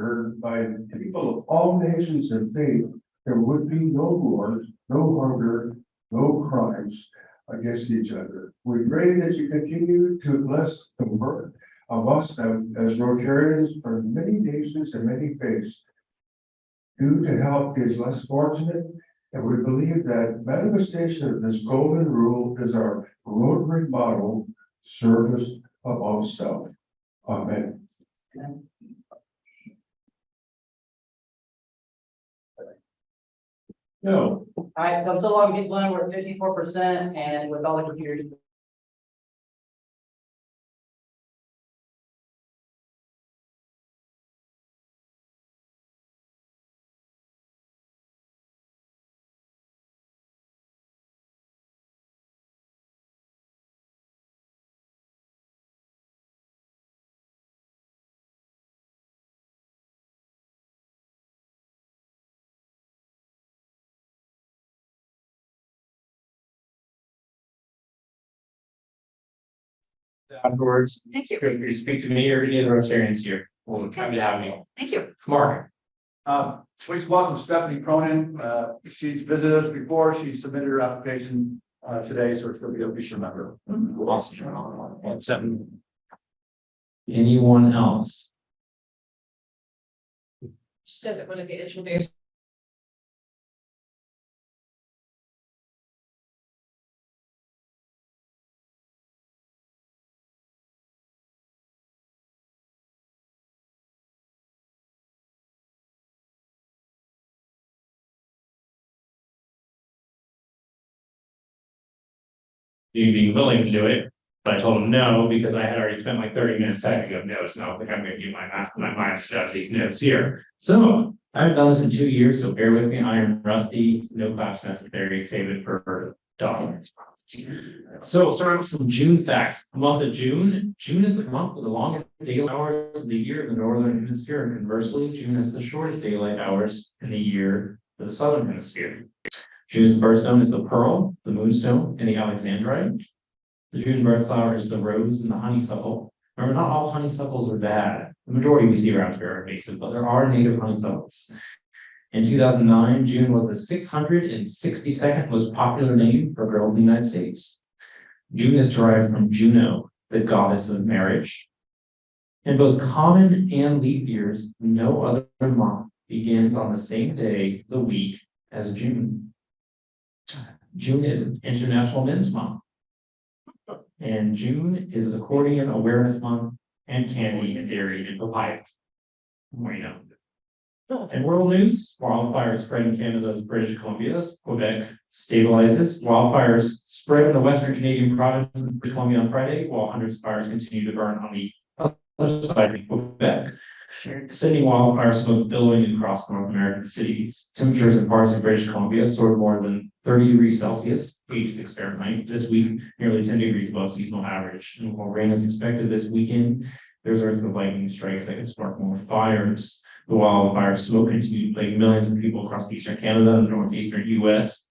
declared by people of all nations and faith, there would be no wars, no hunger, no crimes against each other. We pray that you continue to bless the work of us as Rotarians from many nations and many faiths, do to help these less fortunate. And we believe that manifestation of this golden rule is our Rotary model, service above self. Amen. No. All right, so I'm still logging people in. We're at 54%, and with all the computers. Afterwards, Thank you. feel free to speak to me or any of the Rotarians here. We'll be happy to have you. Thank you. Mark. Please welcome Stephanie Cronin. She's visited us before. She submitted her application today, so it's going to be a future member. Awesome. Anyone else? She doesn't want to be introduced. You being willing to do it, but I told him no because I had already spent like 30 minutes typing up notes. And I don't think I'm going to do my mind stuff these notes here. So I haven't done this in 2 years, so bear with me. I am rusty. No class necessary. Save it for documents. So we'll start with some June facts. The month of June. June is the month with the longest daylight hours of the year in the northern hemisphere, and conversely, June has the shortest daylight hours in the year for the southern hemisphere. June's birthstone is the pearl, the moonstone, and the alexandrite. The June birth flower is the rose and the honeysuckle. Remember, not all honeysuckles are bad. The majority we see around here are invasive, but there are native honeysuckles. In 2009, June was the 662nd most popular name for a girl in the United States. June is derived from Juno, the goddess of marriage. In both common and leap years, no other month begins on the same day of the week as June. June is International Men's Month. And June is Accordion Awareness Month and candy and dairy and papaya. More you know. In world news, wildfires spread in Canada's British Columbia, Quebec stabilizes. Wildfires spread in the Western Canadian province of British Columbia on Friday, while hundreds of fires continue to burn on the other side of Quebec. Sydney wildfire smoke billowing across North American cities. Temperatures in parts of British Columbia soared more than 30 degrees Celsius, 86 Fahrenheit this week, nearly 10 degrees above seasonal average. And while rain is expected this weekend, there's a risk of lightning strikes that could spark more fires. The wildfire smoke continues to plague millions of people across eastern Canada and the northeastern U.S.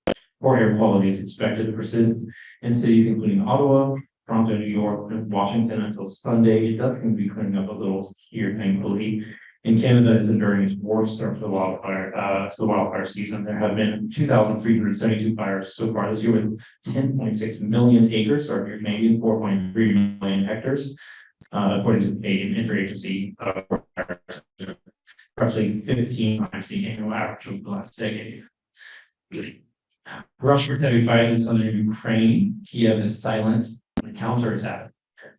Poor air quality is expected to persist in cities including Ottawa, Toronto, New York, and Washington until Sunday. It does seem to be clearing up a little here, thankfully. And Canada is enduring its worst start to the wildfire season. There have been 2,372 fires so far this year, with 10.6 million acres, or if you're Canadian, 4.3 million hectares, according to the Canadian Interagency roughly 15 times the annual average of the last decade. Russian heavy fighting in southern Ukraine. Kiev is silent on counterattack.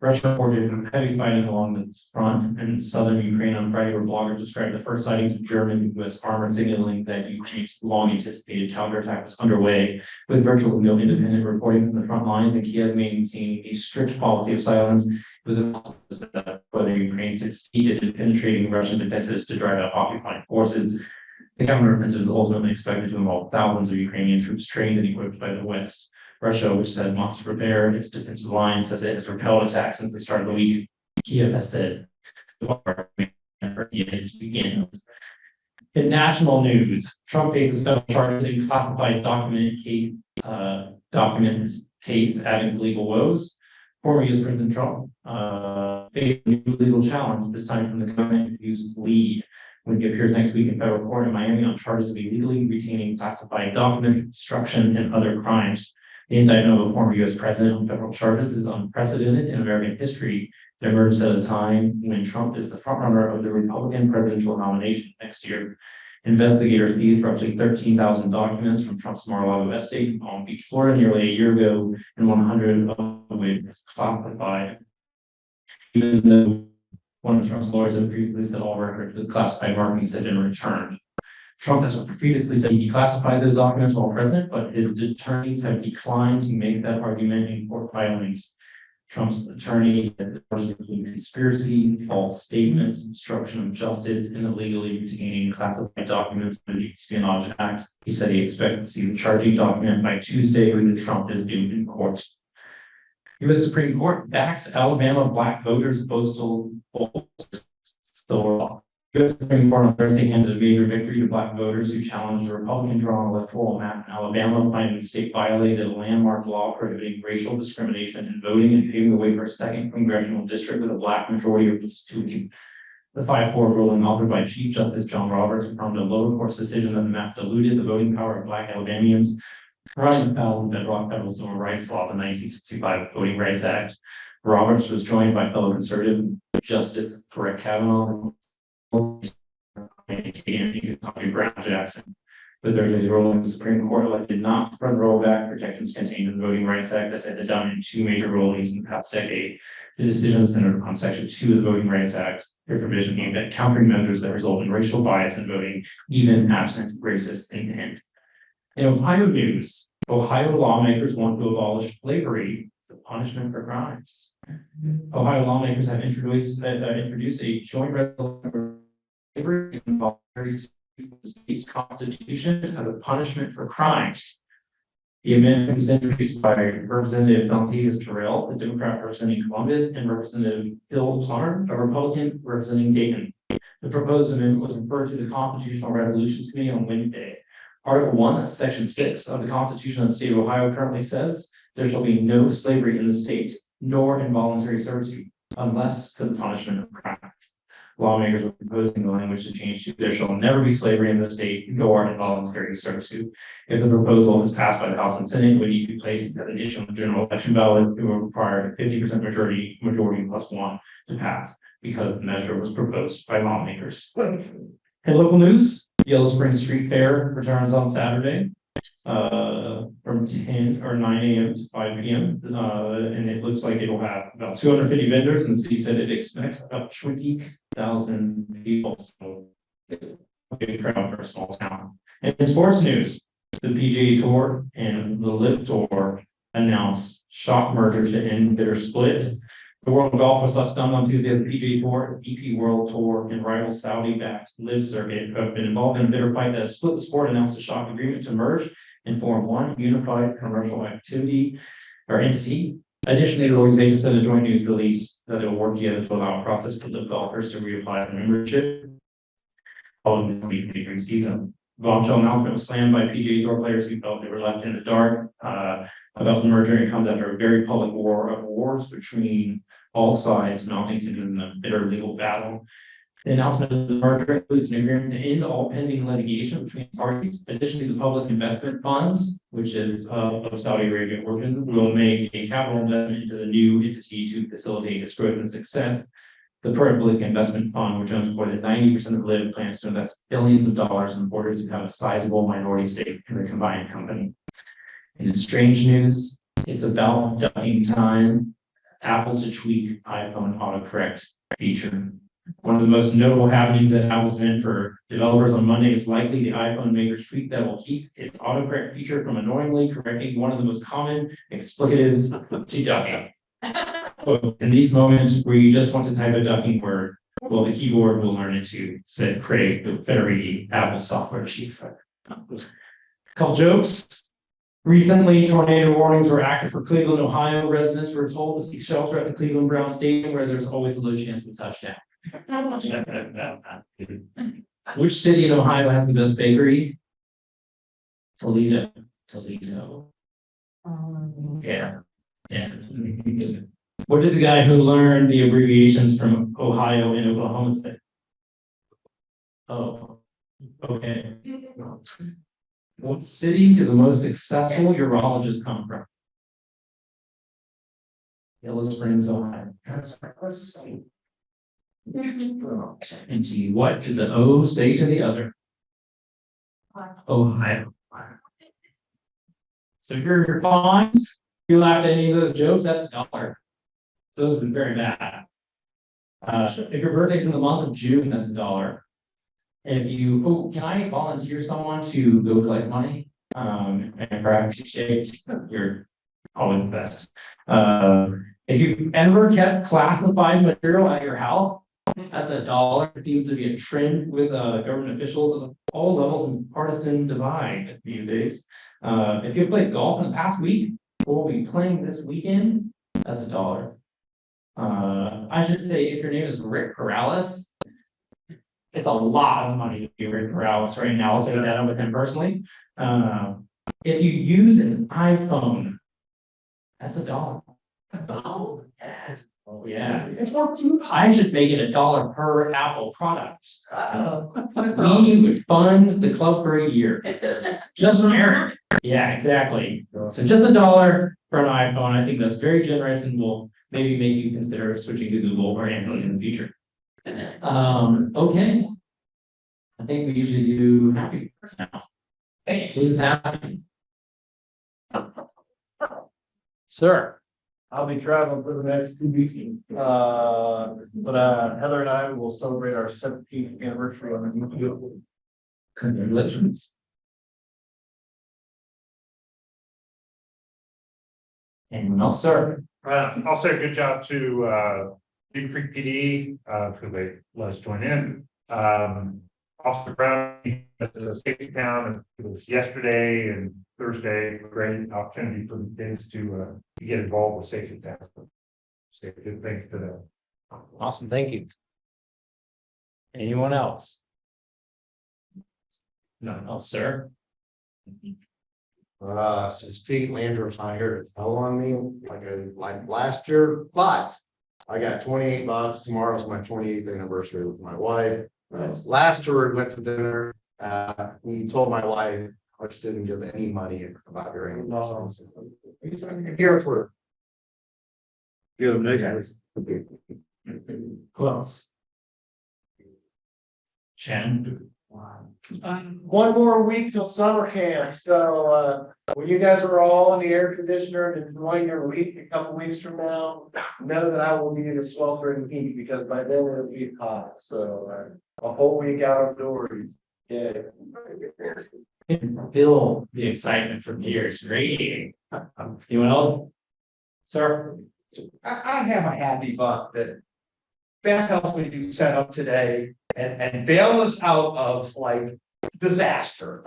Russia reported heavy fighting along the front in southern Ukraine on Friday, where bloggers described the first sightings of German and U.S. armor, signaling that Ukraine's long-anticipated counterattack was underway, with virtually no independent reporting from the front lines, and Kiev maintaining a strict policy of silence. It was about whether Ukraine succeeded in penetrating Russian defenses to drive out occupying forces. The counteroffensive is ultimately expected to involve thousands of Ukrainian troops trained and equipped by the West. Russia, which said months to prepare its defensive line, says it has repelled attacks since the start of the week. Kiev has said the war begins. In national news, Trump faces federal charges in classified document case adding legal woes. Former U.S. President Trump faced a new legal challenge, this time from the government, who used its lead. when he appears next week in federal court in Miami on charges of illegally retaining classified documents, obstruction, and other crimes. The indictment of a former U.S. president on federal charges is unprecedented in American history. It emerges at a time when Trump is the frontrunner of the Republican presidential nomination next year. Investigators seized roughly 13,000 documents from Trump's Mar-a-Lago estate in Palm Beach, Florida, nearly a year ago, and 100 of which is classified. Even though one of Trump's lawyers had previously said all records with classified markings had been returned. Trump has previously said he declassified those documents while president, but his attorneys have declined to make that argument in court filings. Trump's attorneys have charges include conspiracy, false statements, obstruction of justice, and illegally retaining classified documents under the Espionage Act. He said he expected to see the charging document by Tuesday when Trump is due in court. U.S. Supreme Court backs Alabama black voters' postal polls still off. U.S. Supreme Court on Thursday handed a major victory to black voters who challenged the Republican-drawn electoral map in Alabama, finding the state violated a landmark law prohibiting racial discrimination in voting and paving the way for a second congressional district with a black majority of its two. The 5-4 ruling authored by Chief Justice John Roberts affirmed a lower court's decision that the map diluted the voting power of black Alabamians, running afoul of bedrock federal civil rights law, the 1965 Voting Rights Act. Roberts was joined by fellow conservative Justice Brett Kavanaugh, Brown Jackson. The Thursday's ruling, the Supreme Court elected not to roll back protections contained in the Voting Rights Act, as it had done in two major rulings in the past decade. The decision centered on Section 2 of the Voting Rights Act, a provision aimed at countering measures that result in racial bias in voting, even absent racist intent. In Ohio news, Ohio lawmakers want to abolish slavery as a punishment for crimes. Ohio lawmakers have introduced a joint resolution for slavery and voluntary the state's constitution as a punishment for crimes. The amendment was introduced by Representative Donatius Terrell, a Democrat representing Columbus, and Representative Bill Plummer, a Republican representing Dayton. The proposed amendment was referred to the Constitutional Resolutions Committee on Wednesday. Article 1, Section 6 of the Constitution of the State of Ohio currently says there shall be no slavery in the state, nor involuntary servitude, unless for the punishment of crime. Lawmakers are proposing the language to change to there shall never be slavery in the state, nor involuntary servitude. If the proposal is passed by the House and Senate, it would need to be placed as an issue on the general election ballot. It will require a 50% majority plus one to pass, because the measure was proposed by lawmakers. In local news, Yellow Spring Street Fair returns on Saturday from 10 or 9 a.m. to 5 p.m. And it looks like it'll have about 250 vendors, and the city said it expects about 20,000 people. So a big crowd for a small town. And in sports news, the PGA Tour and the LIV Tour announced shock merger to end bitter split. The World of Golf was left stunned on Tuesday at the PGA Tour, DP World Tour, and rival Saudi-backed LIV Circuit, who have been involved in a bitter fight that has split the sport, announced a shock agreement to merge and form one unified commercial activity or entity. Additionally, the organization said in a joint news release that it will work together to allow a process for LIV golfers to reapply for membership following the 2023 season. The bombshell announcement was slammed by PGA Tour players who felt they were left in the dark about the merger. It comes after a very public war of wars between all sides, mounting to a bitter legal battle. The announcement of the merger includes an agreement to end all pending litigation between parties. Additionally, the Public Investment Fund, which is of Saudi Arabia origin, will make a capital investment into the new entity to facilitate its growth and success. The Public Investment Fund, which owns more than 90% of LIV, plans to invest billions of dollars in order to have a sizable minority stake in the combined company. In strange news, it's about ducking time. Apple to tweak iPhone autocorrect feature. One of the most notable happenings that Apple's been for developers on Monday is likely the iPhone maker's tweak that will keep its autocorrect feature from annoyingly correcting one of the most common explicatives to ducking. In these moments where you just want to type a ducking word, well, the keyboard will learn it too, said Craig Federighi, Apple software chief. Couple jokes. Recently, tornado warnings were active for Cleveland, Ohio. Residents were told to seek shelter at the Cleveland Brown Stadium, where there's always a low chance of a touchdown. Which city in Ohio has the best bakery? Toledo. Yeah. What did the guy who learned the abbreviations from Ohio and Oklahoma say? Oh, okay. What city do the most successful urologists come from? Yellow Springs, Ohio. And gee, what did the O say to the other? Ohio. So if your fines, if you laughed at any of those jokes, that's $1. So it's been very bad. If your birthday's in the month of June, that's $1. If you, oh, can I volunteer someone to go collect money? And perhaps you're always the best. If you ever kept classified material at your house, that's $1. It seems to be a trend with government officials of all levels and partisan divide these days. If you played golf in the past week, or will be playing this weekend, that's $1. I should say if your name is Rick Corrales, it's a lot of money to be Rick Corrales right now. I'll take that up with him personally. If you use an iPhone, that's $1. Oh, yes. Oh, yeah. I should make it $1 per Apple product. We would fund the club for a year. Just for Eric. Yeah, exactly. So just $1 for an iPhone. I think that's very generous and will maybe make you consider switching to Google or Android in the future. Okay. I think we usually do happy now. Who's happy? Sir. I'll be traveling for the next 2 weeks. But Heather and I will celebrate our 17th anniversary on the new field. Congratulations. Anyone else, sir? I'll say a good job to Beavercreek PD because they let us join in. Also proud as a safety town. It was yesterday and Thursday. Great opportunity for the kids to get involved with safety towns. Say good things to them. Awesome, thank you. Anyone else? None else, sir? Since Pete Landrum's not here to tell on me like last year, but I got $28. Tomorrow's my 28th anniversary with my wife. Last year we went to dinner. He told my wife I just didn't give any money about your anniversary. He said, I'm here for. Give him next. Who else? Shannon? One more week till summer camp, so when you guys are all in the air conditioner and enjoying your week a couple weeks from now, know that I will be in a sweltering heat because by then it'll be hot, so a whole week outdoors. Yeah. Feel the excitement from here. It's radiating. Anyone else? Sir? I have a happy buck that Beth helped me do set up today and bail us out of like disaster.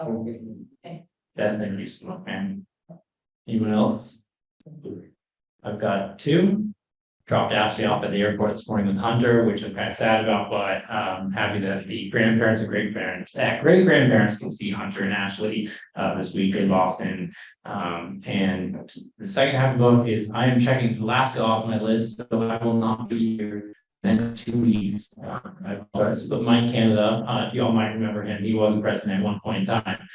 That thing you smoke, man. Anyone else? I've got 2. Dropped Ashley off at the airport this morning with Hunter, which I'm kind of sad about, but happy that the grandparents and great grandparents can see Hunter and Ashley this week in Boston. And the second half of the book is I am checking Alaska off my list, so I will not be here next 2 weeks. I apologize, but Mike Canada, if you all might remember him, he wasn't president at one point in time.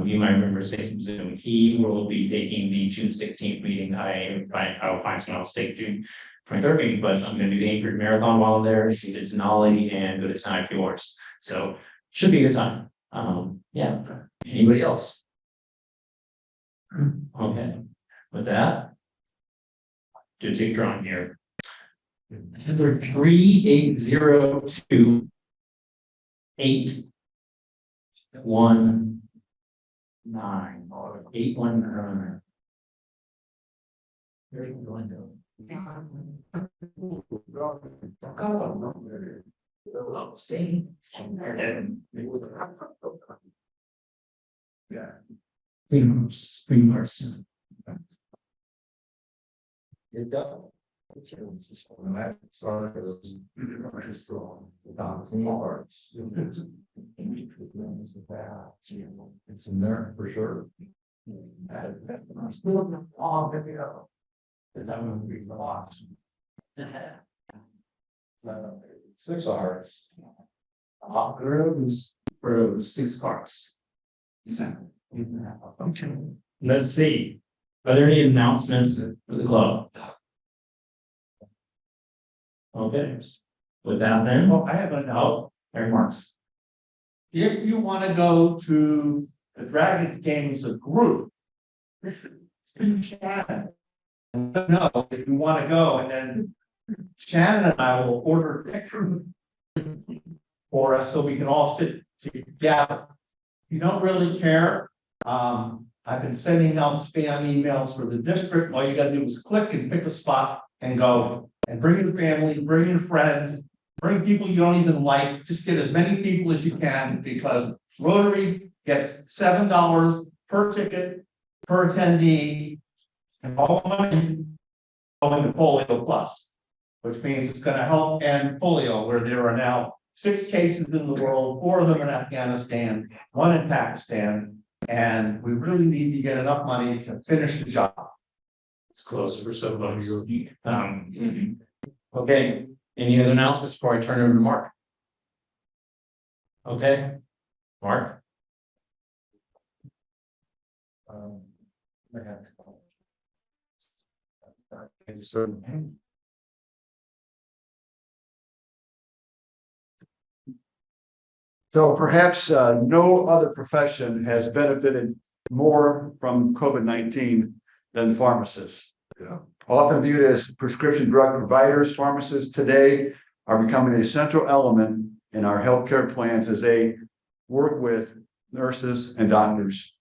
You might remember his face from Zoom. He will be taking the June 16th meeting. I will find someone else to take June 23rd meeting, but I'm going to do the Anchorage Marathon while I'm there. See the Denali and go to Tenai Fjords. So should be a good time. Yeah. Anybody else? Okay. With that, do take a drawing here. Heather 3802 819 819. Very good. Yeah. Streamers. It does. It's in there for sure. That would be the loss. 6 hours. Rose, 6 cars. Okay, let's see. Are there any announcements for the club? Okay, with that then, Well, I have a note. Eric Marks. If you want to go to the Dragons game as a group, this is Shannon. No, if you want to go, and then Shannon and I will order a picture for us so we can all sit together. If you don't really care, I've been sending out spam emails for the district. All you gotta do is click and pick a spot and go. And bring your family, bring your friends, bring people you don't even like. Just get as many people as you can, because Rotary gets $7 per ticket per attendee. And all the money going to Polio Plus, which means it's gonna help end polio, where there are now 6 cases in the world, 4 of them in Afghanistan, 1 in Pakistan. And we really need to get enough money to finish the job. It's closer for some of you. Okay, any other announcements before I turn it over to Mark? Okay, Mark? So perhaps no other profession has benefited more from COVID-19 than pharmacists. Often viewed as prescription drug providers, pharmacists today are becoming a central element in our healthcare plans as they work with nurses and doctors.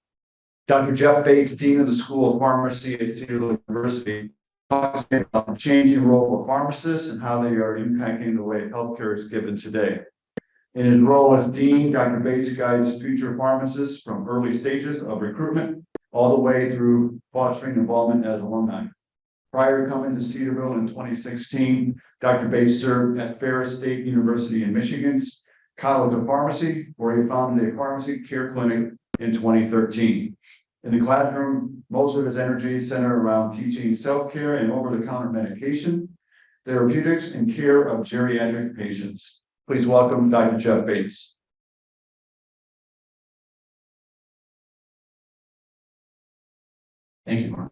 Dr. Jeff Bates, Dean of the School of Pharmacy at Cedar University, talks about the changing role of pharmacists and how they are impacting the way healthcare is given today. In his role as Dean, Dr. Bates guides future pharmacists from early stages of recruitment all the way through fostering involvement as alumni. Prior to coming to Cedarville in 2016, Dr. Bates served at Ferris State University in Michigan's College of Pharmacy, where he founded a pharmacy care clinic in 2013. In the classroom, most of his energy centered around teaching self-care and over-the-counter medication, therapeutics, and care of geriatric patients. Please welcome Dr. Jeff Bates. Thank you, Mark.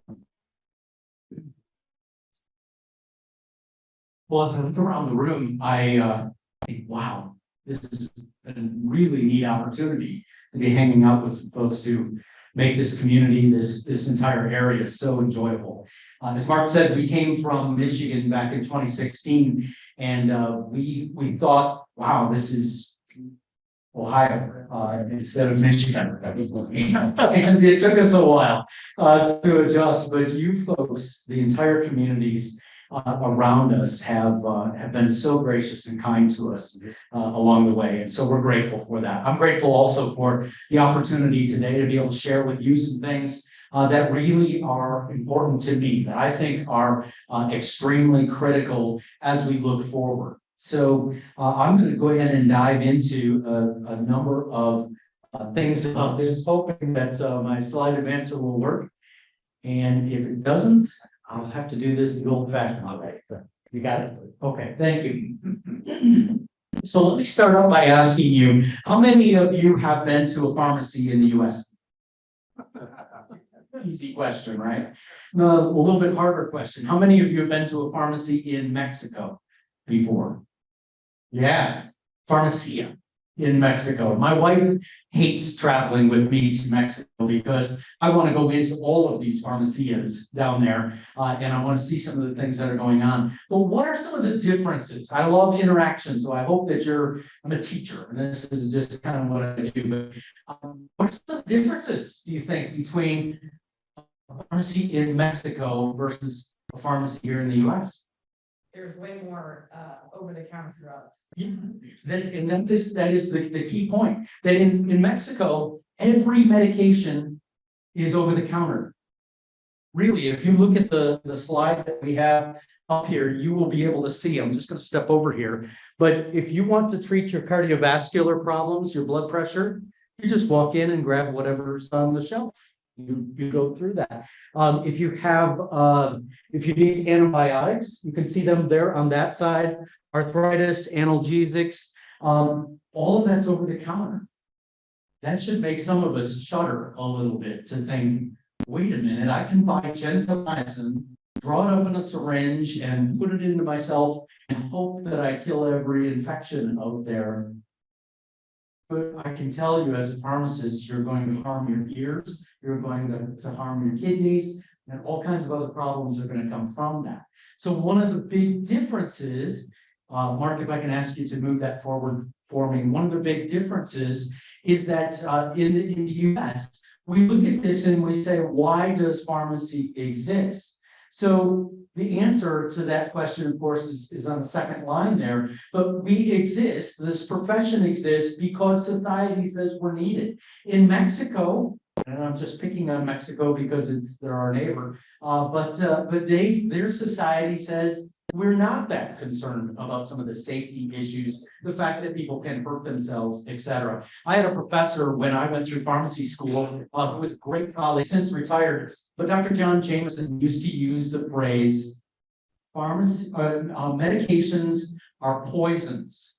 Well, as I look around the room, I think, wow, this is a really neat opportunity to be hanging out with some folks who make this community, this entire area so enjoyable. As Mark said, we came from Michigan back in 2016, and we thought, wow, this is Ohio instead of Michigan. And it took us a while to adjust, but you folks, the entire communities around us have been so gracious and kind to us along the way. And so we're grateful for that. I'm grateful also for the opportunity today to be able to share with you some things that really are important to me, that I think are extremely critical as we look forward. So I'm going to go ahead and dive into a number of things about this, hoping that my slide advancer will work. And if it doesn't, I'll have to do this the old-fashioned way. You got it? Okay, thank you. So let me start out by asking you, how many of you have been to a pharmacy in the US? Easy question, right? No, a little bit harder question. How many of you have been to a pharmacy in Mexico before? Yeah, pharmacia in Mexico. My wife hates traveling with me to Mexico because I want to go into all of these pharmacias down there and I want to see some of the things that are going on. But what are some of the differences? I love interaction, so I hope that I'm a teacher and this is just kind of what I do. But what are some of the differences, do you think, between a pharmacy in Mexico versus a pharmacy here in the US? There's way more over-the-counter drugs. Yeah. That is the key point, that in Mexico, every medication is over the counter. Really, if you look at the slide that we have up here, you will be able to see. I'm just going to step over here. But if you want to treat your cardiovascular problems, your blood pressure, you just walk in and grab whatever's on the shelf. You go through that. If you need antibiotics, you can see them there on that side. Arthritis, analgesics, All of that's over the counter. That should make some of us shudder a little bit to think, wait a minute, I can buy gentamicin, draw it up in a syringe and put it into myself and hope that I kill every infection out there. But I can tell you as a pharmacist, you're going to harm your ears, you're going to harm your kidneys, and all kinds of other problems are going to come from that. So one of the big differences, Mark, if I can ask you to move that forward for me, one of the big differences is that in the US, we look at this and we say, why does pharmacy exist? So the answer to that question, of course, is on the second line there, but we exist, this profession exists because society says we're needed. In Mexico, and I'm just picking on Mexico because they're our neighbor, but their society says we're not that concerned about some of the safety issues, the fact that people can hurt themselves, etc. I had a professor when I went through pharmacy school who was a great colleague, since retired, but Dr. John Jameson used to use the phrase, medications are poisons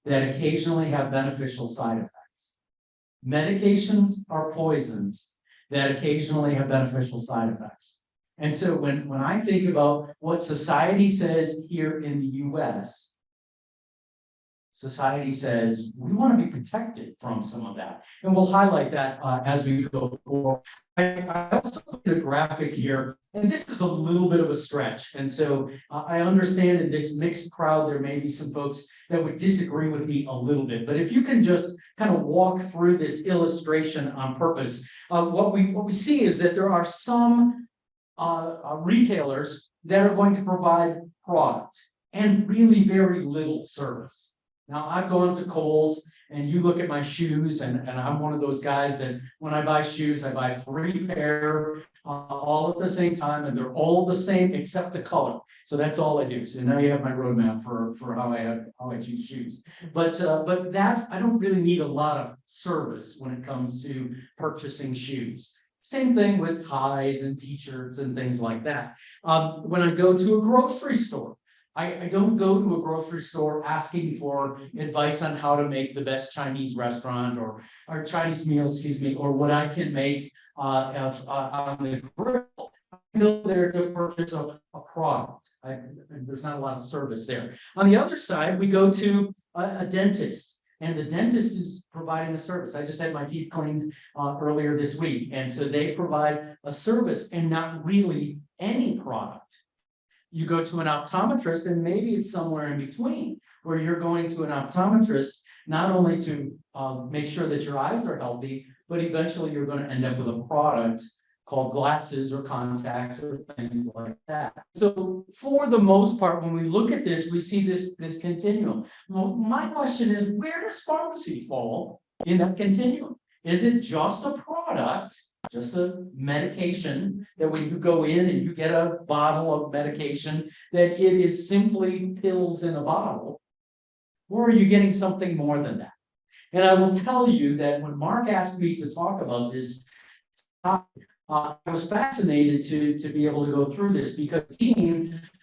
that occasionally have beneficial side effects. Medications are poisons that occasionally have beneficial side effects. And so when I think about what society says here in the US, society says we want to be protected from some of that. And we'll highlight that as we go forward. I also put a graphic here, and this is a little bit of a stretch. And so I understand in this mixed crowd, there may be some folks that would disagree with me a little bit. But if you can just kind of walk through this illustration on purpose, what we see is that there are some retailers that are going to provide product and really very little service. Now, I've gone to Kohl's and you look at my shoes, and I'm one of those guys that when I buy shoes, I buy 3 pair all at the same time, and they're all the same except the color. So that's all I do. So now you have my roadmap for how I choose shoes. But that's, I don't really need a lot of service when it comes to purchasing shoes. Same thing with ties and t-shirts and things like that. When I go to a grocery store, I don't go to a grocery store asking for advice on how to make the best Chinese restaurant or Chinese meal, excuse me, or what I can make on the grill. I go there to purchase a product. There's not a lot of service there. On the other side, we go to a dentist. And the dentist is providing a service. I just had my teeth cleaned earlier this week. And so they provide a service and not really any product. You go to an optometrist and maybe it's somewhere in between where you're going to an optometrist, not only to make sure that your eyes are healthy, but eventually you're going to end up with a product called glasses or contacts or things like that. So for the most part, when we look at this, we see this continuum. Well, my question is, where does pharmacy fall in that continuum? Is it just a product, just a medication that when you go in and you get a bottle of medication, that it is simply pills in a bottle? Or are you getting something more than that? And I will tell you that when Mark asked me to talk about this topic, I was fascinated to be able to go through this because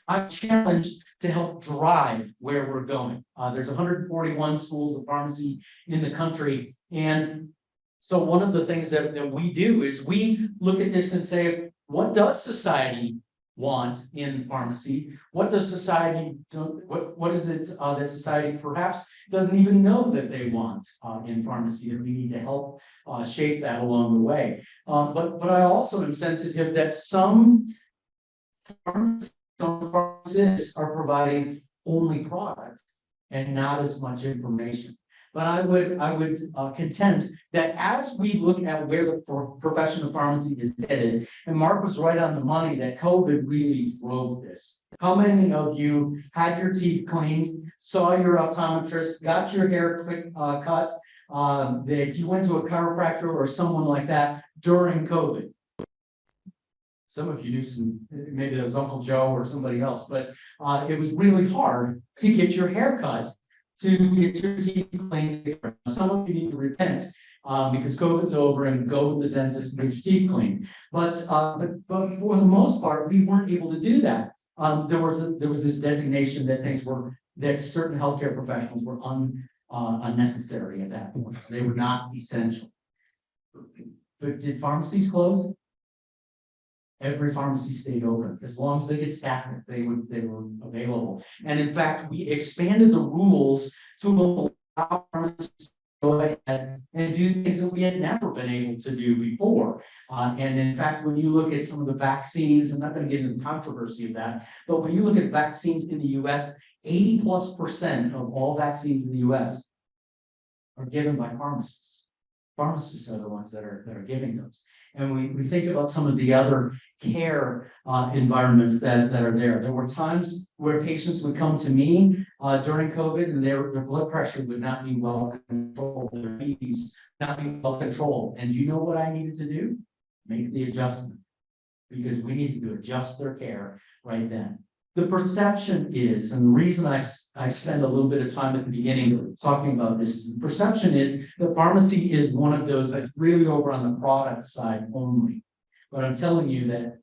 I'm challenged to help drive where we're going. There's 141 schools of pharmacy in the country. And so one of the things that we do is we look at this and say, what does society want in pharmacy? What does society do? What is it that society perhaps doesn't even know that they want in pharmacy, and we need to help shape that along the way. But I also am sensitive that some pharmacists are providing only product and not as much information. But I would contend that as we look at where the profession of pharmacy is headed, and Mark was right on the money that COVID really drove this. How many of you had your teeth cleaned, saw your optometrist, got your hair cut, that you went to a chiropractor or someone like that during COVID? Some of you knew some, maybe it was Uncle Joe or somebody else, but it was really hard to get your hair cut, to get your teeth cleaned. Some of you need to repent because COVID's over and go to the dentist and get your teeth cleaned. But for the most part, we weren't able to do that. There was this designation that that certain healthcare professionals were unnecessary at that point. They were not essential. But did pharmacies close? Every pharmacy stayed open. As long as they could staff it, they were available. And in fact, we expanded the rules to allow pharmacists to go ahead and do things that we had never been able to do before. And in fact, when you look at some of the vaccines, I'm not going to get into the controversy of that, but when you look at vaccines in the US, 80+% of all vaccines in the US are given by pharmacists. Pharmacists are the ones that are giving those. And we think about some of the other care environments that are there. There were times where patients would come to me during COVID and their blood pressure would not be well controlled, their diabetes not be well controlled. And do you know what I needed to do? Make the adjustment, because we need to adjust their care right then. The perception is, and the reason I spend a little bit of time at the beginning talking about this is the perception is that pharmacy is one of those that's really over on the product side only. But I'm telling you that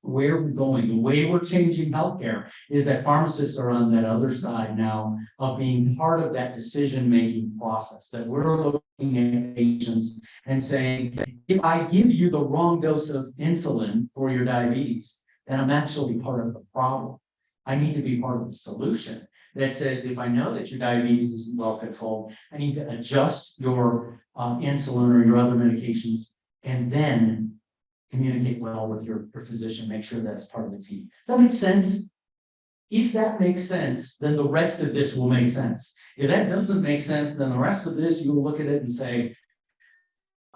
where we're going, the way we're changing healthcare is that pharmacists are on that other side now of being part of that decision-making process, that we're looking at patients and saying, if I give you the wrong dose of insulin for your diabetes, then I'm actually part of the problem. I need to be part of the solution that says, if I know that your diabetes isn't well controlled, I need to adjust your insulin or your other medications and then communicate well with your physician, make sure that's part of the team. Does that make sense? If that makes sense, then the rest of this will make sense. If that doesn't make sense, then the rest of this, you'll look at it and say,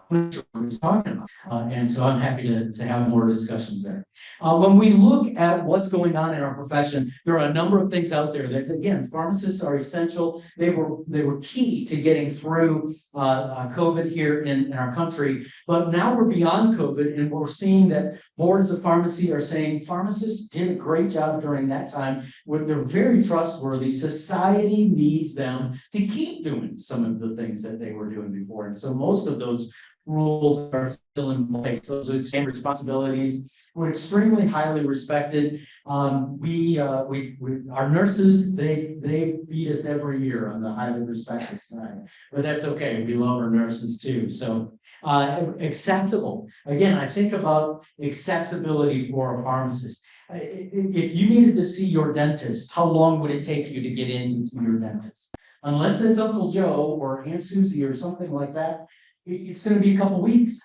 I'm not sure what he's talking about. And so I'm happy to have more discussions there. When we look at what's going on in our profession, there are a number of things out there that, again, pharmacists are essential. They were key to getting through COVID here in our country. But now we're beyond COVID, and we're seeing that boards of pharmacy are saying pharmacists did a great job during that time. They're very trustworthy. Society needs them to keep doing some of the things that they were doing before. And so most of those rules are still in place. Those exam responsibilities were extremely highly respected. Our nurses, they beat us every year on the highly respected side, but that's okay. We love our nurses too. So acceptable. Again, I think about acceptability for a pharmacist. If you needed to see your dentist, how long would it take you to get in to see your dentist? Unless it's Uncle Joe or Aunt Susie or something like that, it's going to be a couple weeks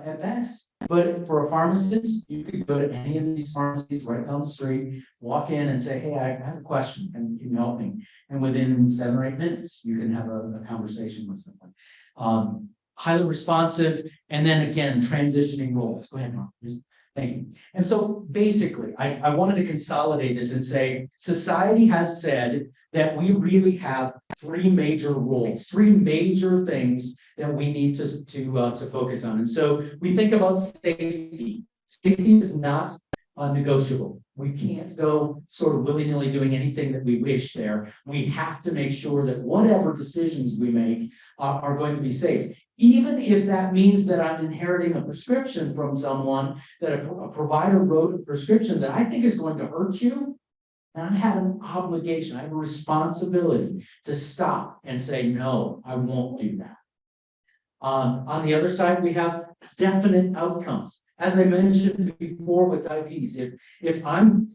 at best. But for a pharmacist, you could go to any of these pharmacies right down the street, walk in and say, hey, I have a question, and can you help me? And within 7 or 8 minutes, you can have a conversation with someone. Highly responsive, and then again, transitioning roles. Go ahead, Mark. Thank you. And so basically, I wanted to consolidate this and say, society has said that we really have 3 major roles, 3 major things that we need to focus on. And so we think about safety. Safety is not negotiable. We can't go sort of willy-nilly doing anything that we wish there. We have to make sure that whatever decisions we make are going to be safe. Even if that means that I'm inheriting a prescription from someone, that a provider wrote a prescription that I think is going to hurt you, and I have an obligation, I have a responsibility to stop and say, no, I won't do that. On the other side, we have definite outcomes. As I mentioned before with diabetes, if I'm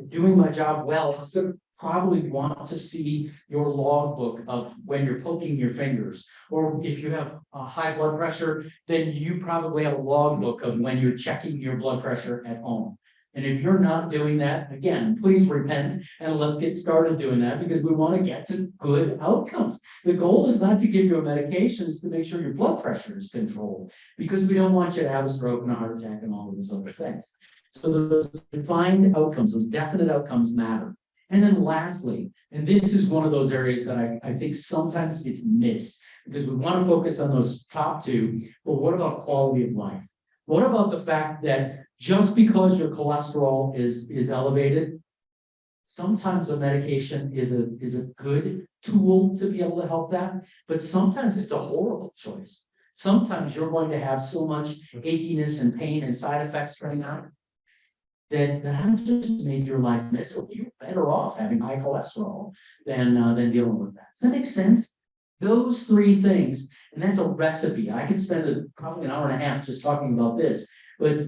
doing my job well, I probably want to see your logbook of when you're poking your fingers. Or if you have high blood pressure, then you probably have a logbook of when you're checking your blood pressure at home. And if you're not doing that, again, please repent and let's get started doing that, because we want to get to good outcomes. The goal is not to give you a medication, it's to make sure your blood pressure is controlled, because we don't want you to have a stroke and a heart attack and all of those other things. So those defined outcomes, those definite outcomes matter. And then lastly, and this is one of those areas that I think sometimes gets missed, because we want to focus on those top 2, but what about quality of life? What about the fact that just because your cholesterol is elevated, sometimes a medication is a good tool to be able to help that, but sometimes it's a horrible choice. Sometimes you're going to have so much achiness and pain and side effects turning out that just made your life miserable. You're better off having high cholesterol than dealing with that. Does that make sense? Those three things, and that's a recipe. I could spend probably an hour and a half just talking about this. But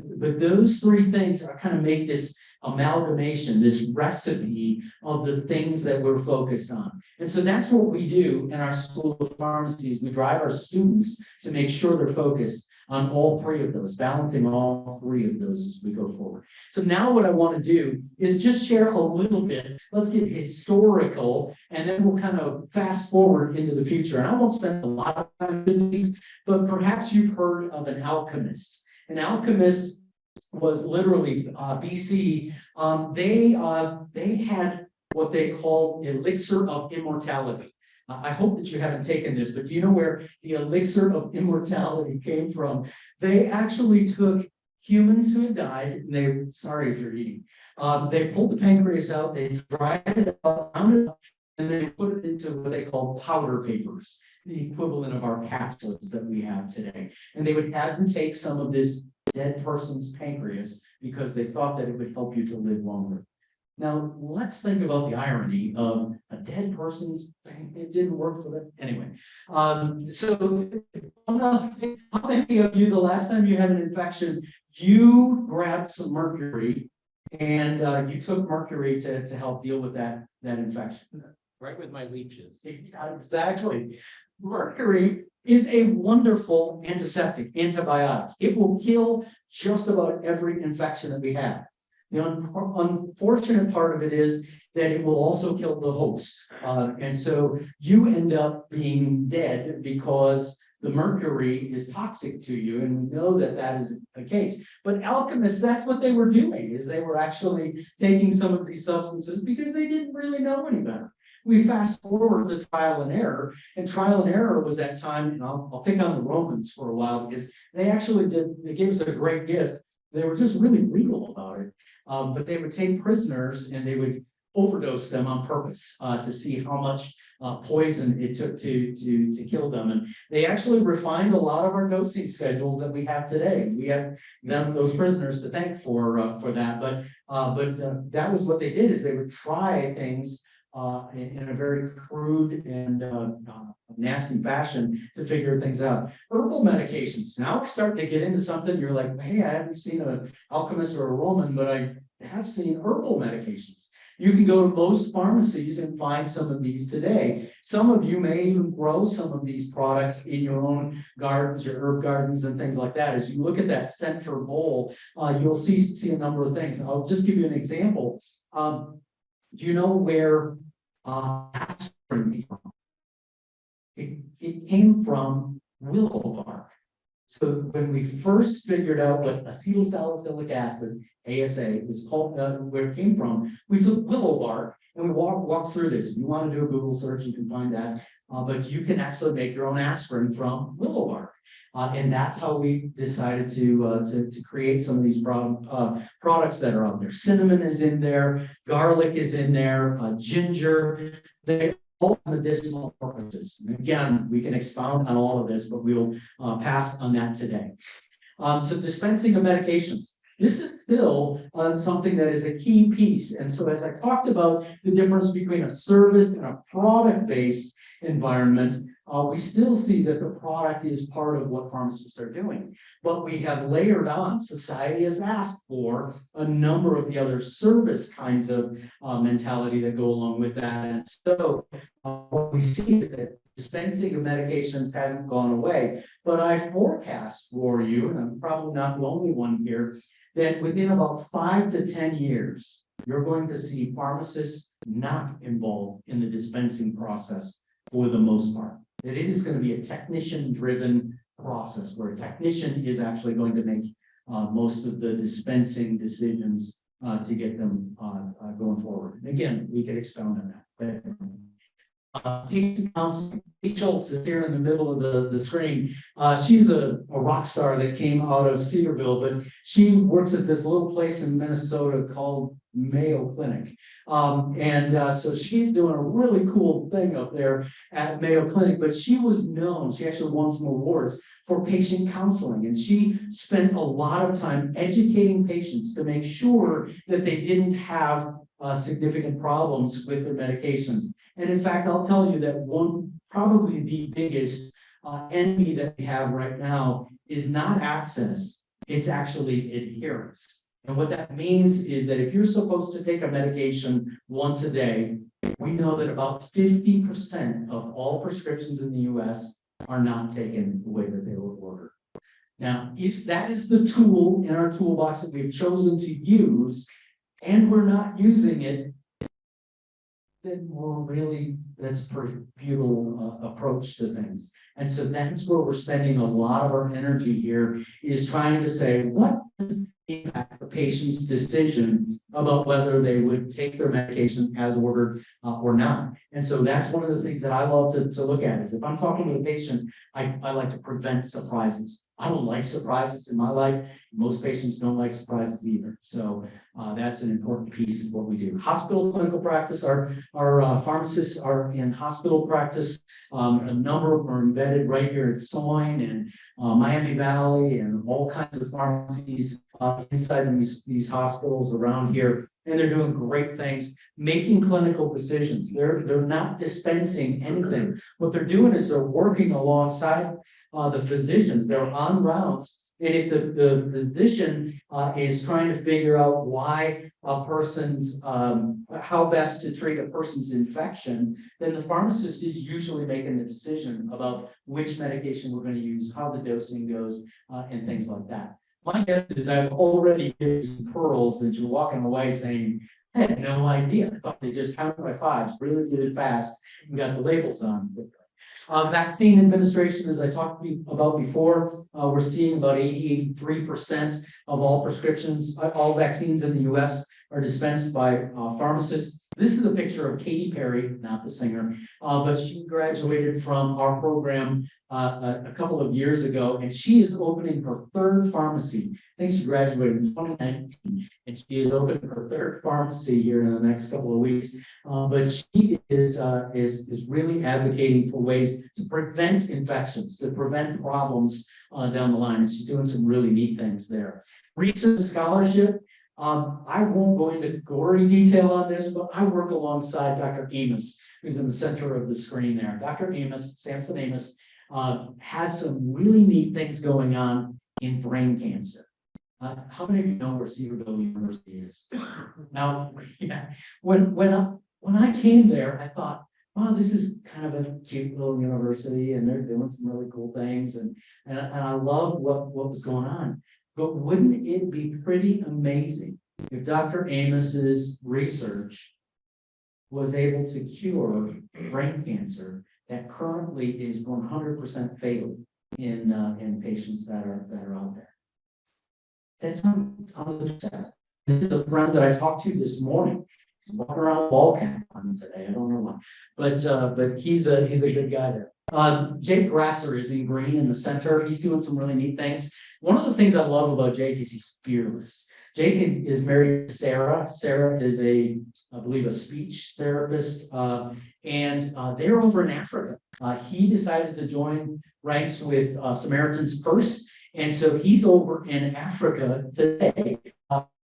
those three things are kind of make this amalgamation, this recipe of the things that we're focused on. And so that's what we do in our School of Pharmacies. We drive our students to make sure they're focused on all three of those, balancing all three of those as we go forward. So now what I want to do is just share a little bit. Let's get historical, and then we'll kind of fast forward into the future. And I won't spend a lot of time in these, but perhaps you've heard of an alchemist. An alchemist was literally BC. They had what they call elixir of immortality. I hope that you haven't taken this, but do you know where the elixir of immortality came from? They actually took humans who had died, and sorry if you're eating, they pulled the pancreas out, they dried it up, ground it up, and they put it into what they call powder papers, the equivalent of our capsules that we have today. And they would have them take some of this dead person's pancreas because they thought that it would help you to live longer. Now, let's think about the irony of a dead person's, it didn't work for them. Anyway, so how many of you, the last time you had an infection, you grabbed some mercury and you took mercury to help deal with that infection? Right with my leeches. Exactly. Mercury is a wonderful antiseptic, antibiotic. It will kill just about every infection that we have. The unfortunate part of it is that it will also kill the host. And so you end up being dead because the mercury is toxic to you. And we know that that is the case. But alchemists, that's what they were doing, is they were actually taking some of these substances because they didn't really know any better. We fast forward to trial and error was that time, and I'll pick on the Romans for a while because they gave us a great gift. They were just really legal about it. But they would take prisoners and they would overdose them on purpose to see how much poison it took to kill them. And they actually refined a lot of our dosing schedules that we have today. We have those prisoners to thank for that. But that was what they did, is they would try things in a very crude and nasty fashion to figure things out. Herbal medications. Now we're starting to get into something. You're like, hey, I haven't seen an alchemist or a Roman, but I have seen herbal medications. You can go to most pharmacies and find some of these today. Some of you may even grow some of these products in your own gardens, your herb gardens and things like that. As you look at that center bowl, you'll see a number of things. I'll just give you an example. Do you know where aspirin came from? It came from willow bark. So when we first figured out what acetylsalicylic acid, ASA, is called, where it came from, we took willow bark and we walked through this. If you want to do a Google search, you can find that. But you can actually make your own aspirin from willow bark. And that's how we decided to create some of these products that are out there. Cinnamon is in there, garlic is in there, ginger. They all have medicinal purposes. And again, we can expound on all of this, but we'll pass on that today. So dispensing of medications. This is still something that is a key piece. And so as I talked about the difference between a service and a product-based environment, we still see that the product is part of what pharmacists are doing. But we have layered on, society has asked for a number of the other service kinds of mentality that go along with that. And so what we see is that dispensing of medications hasn't gone away. But I forecast for you, and I'm probably not the only one here, that within about 5 to 10 years, you're going to see pharmacists not involved in the dispensing process for the most part. That it is going to be a technician-driven process where a technician is actually going to make most of the dispensing decisions to get them going forward. And again, we could expound on that. Patient counseling. Kate Schultz is here in the middle of the screen. She's a rock star that came out of Cedarville, but she works at this little place in Minnesota called Mayo Clinic. So she's doing a really cool thing up there at Mayo Clinic, but she was known, she actually won some awards for patient counseling. And she spent a lot of time educating patients to make sure that they didn't have significant problems with their medications. And in fact, I'll tell you that one probably the biggest enemy that we have right now is not access, it's actually adherence. And what that means is that if you're supposed to take a medication once a day, we know that about 50% of all prescriptions in the US are not taken the way that they were ordered. Now, if that is the tool in our toolbox that we've chosen to use, and we're not using it, then that's a pretty futile approach to things. And so that's where we're spending a lot of our energy here, is trying to say, what does impact the patient's decision about whether they would take their medication as ordered or not. And so that's one of the things that I love to look at, is if I'm talking to a patient, I like to prevent surprises. I don't like surprises in my life. Most patients don't like surprises either. So that's an important piece of what we do. Hospital clinical practice, our pharmacists are in hospital practice. A number of them are embedded right here at Soin and Miami Valley and all kinds of pharmacies inside these hospitals around here. And they're doing great things, making clinical decisions. They're not dispensing anything. What they're doing is they're working alongside the physicians. They're on rounds. And if the physician is trying to figure out why a person's, how best to treat a person's infection, then the pharmacist is usually making the decision about which medication we're going to use, how the dosing goes, and things like that. My guess is I've already given some pearls that you're walking away saying, I had no idea. I thought they just counted by fives, really did it fast, and got the labels on. Vaccine administration, as I talked about before, we're seeing about 83% of all prescriptions, all vaccines in the US are dispensed by pharmacists. This is a picture of Katy Perry, not the singer, but she graduated from our program a couple of years ago, and she is opening her third pharmacy. I think she graduated in 2019, and she is opening her third pharmacy here in the next couple of weeks. But she is really advocating for ways to prevent infections, to prevent problems down the line, and she's doing some really neat things there. Recent scholarship. I won't go into gory detail on this, but I work alongside Dr. Amos, who's in the center of the screen there. Dr. Amos, Samson Amos, has some really neat things going on in brain cancer. How many of you know where Cedarville University is? Now, yeah, when I came there, I thought, wow, this is kind of a cute little university, and they're doing some really cool things, and I love what was going on. But wouldn't it be pretty amazing if Dr. Amos's research was able to cure brain cancer that currently is 100% fatal in patients that are out there? That's on this is a friend that I talked to this morning. He's walking around ball camp on today. I don't know why, but he's a good guy there. Jake Grasser is in green in the center. He's doing some really neat things. One of the things I love about Jake is he's fearless. Jake is married to Sarah. Sarah is I believe, a speech therapist, and they're over in Africa. He decided to join ranks with Samaritan's Purse, and so he's over in Africa today.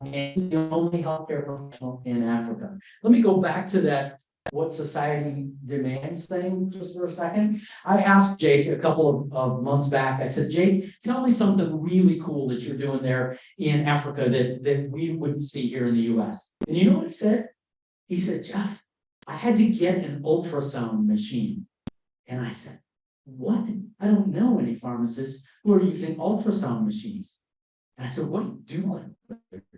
And he's the only healthcare professional in Africa. Let me go back to that what society demands thing just for a second. I asked Jake a couple of months back, I said, Jake, tell me something really cool that you're doing there in Africa that we wouldn't see here in the US. And you know what he said? He said, Jeff, I had to get an ultrasound machine. And I said, what? I don't know any pharmacists who are using ultrasound machines. And I said, what are you doing,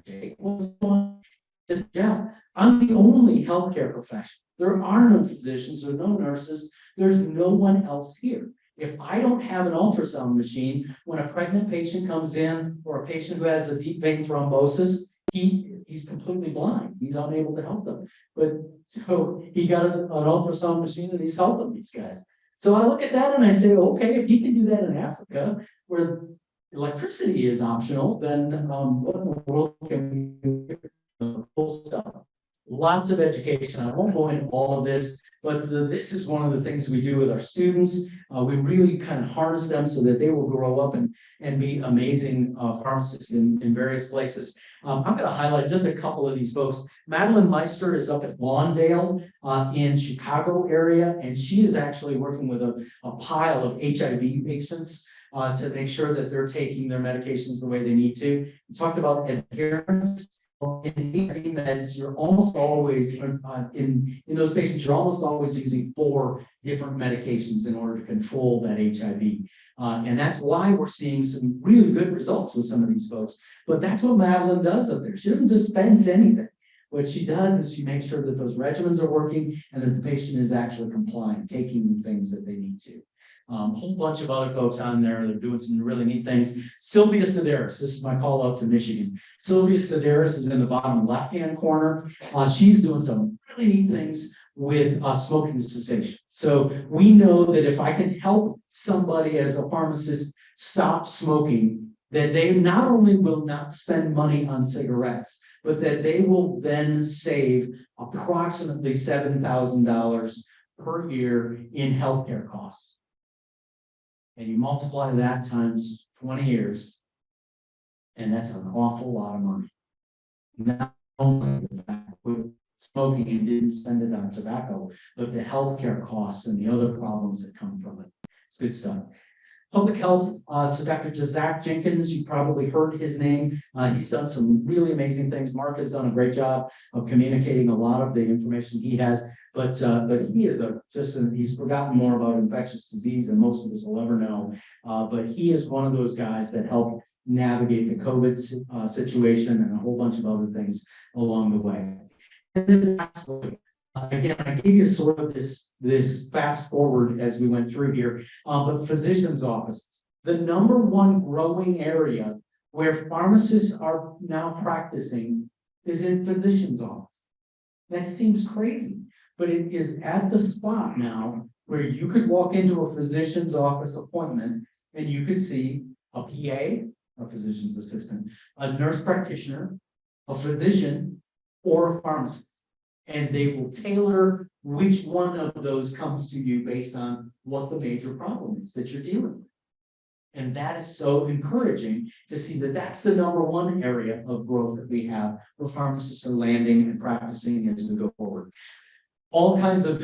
Jake? What's going on? He said, Jeff, I'm the only healthcare professional. There are no physicians, there are no nurses, there's no one else here. If I don't have an ultrasound machine, when a pregnant patient comes in or a patient who has a deep vein thrombosis, he's completely blind. He's unable to help them. But so he got an ultrasound machine and he's helping these guys. So I look at that and I say, okay, if he can do that in Africa, where electricity is optional, then what in the world can we do? Cool stuff. lots of education. I won't go into all of this, but this is one of the things we do with our students. We really kind of harness them so that they will grow up and be amazing pharmacists in various places. I'm going to highlight just a couple of these folks. Madeline Meister is up at Lawndale in Chicago area, and she is actually working with a pile of HIV patients to make sure that they're taking their medications the way they need to. We talked about adherence. In HIV meds, you're almost always in those patients, you're almost always using 4 different medications in order to control that HIV. And that's why we're seeing some really good results with some of these folks. But that's what Madeline does up there. She doesn't dispense anything. What she does is she makes sure that those regimens are working and that the patient is actually compliant, taking the things that they need to. A whole bunch of other folks on there that are doing some really neat things. Sylvia Sedaris, this is my call out to Michigan. Sylvia Sedaris is in the bottom left-hand corner. She's doing some really neat things with smoking cessation. So we know that if I can help somebody as a pharmacist stop smoking, that they not only will not spend money on cigarettes, but that they will then save approximately $7,000 per year in healthcare costs. And you multiply that times 20 years, and that's an awful lot of money. Not only the fact with smoking and didn't spend it on tobacco, but the healthcare costs and the other problems that come from it. It's good stuff. Public health, so Dr. Zach Jenkins, you probably heard his name. He's done some really amazing things. Mark has done a great job of communicating a lot of the information he has, but he is he's forgotten more about infectious disease than most of us will ever know. But he is one of those guys that helped navigate the COVID situation and a whole bunch of other things along the way. And then lastly, again, I gave you sort of this fast forward as we went through here, but physicians' offices, the #1 growing area where pharmacists are now practicing is in physicians' office. That seems crazy, but it is at the spot now where you could walk into a physician's office appointment and you could see a PA, a physician's assistant, a nurse practitioner, a physician, or a pharmacist. And they will tailor which one of those comes to you based on what the major problem is that you're dealing with. And that is so encouraging to see that that's the #1 area of growth that we have where pharmacists are landing and practicing as we go forward. All kinds of,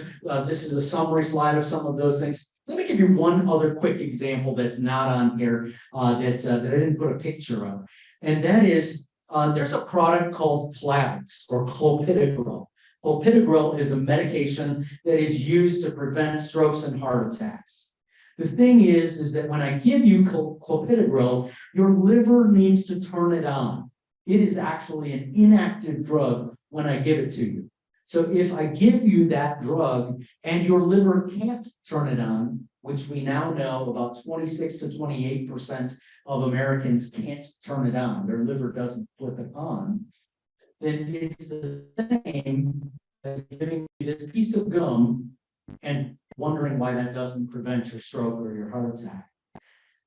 this is a summary slide of some of those things. Let me give you one other quick example that's not on here that I didn't put a picture of. And that is, there's a product called Plavix or clopidogrel. Clopidogrel is a medication that is used to prevent strokes and heart attacks. The thing is that when I give you clopidogrel, your liver needs to turn it on. It is actually an inactive drug when I give it to you. So if I give you that drug and your liver can't turn it on, which we now know about 26 to 28% of Americans can't turn it on, their liver doesn't flip it on, then it's the same as giving you this piece of gum and wondering why that doesn't prevent your stroke or your heart attack.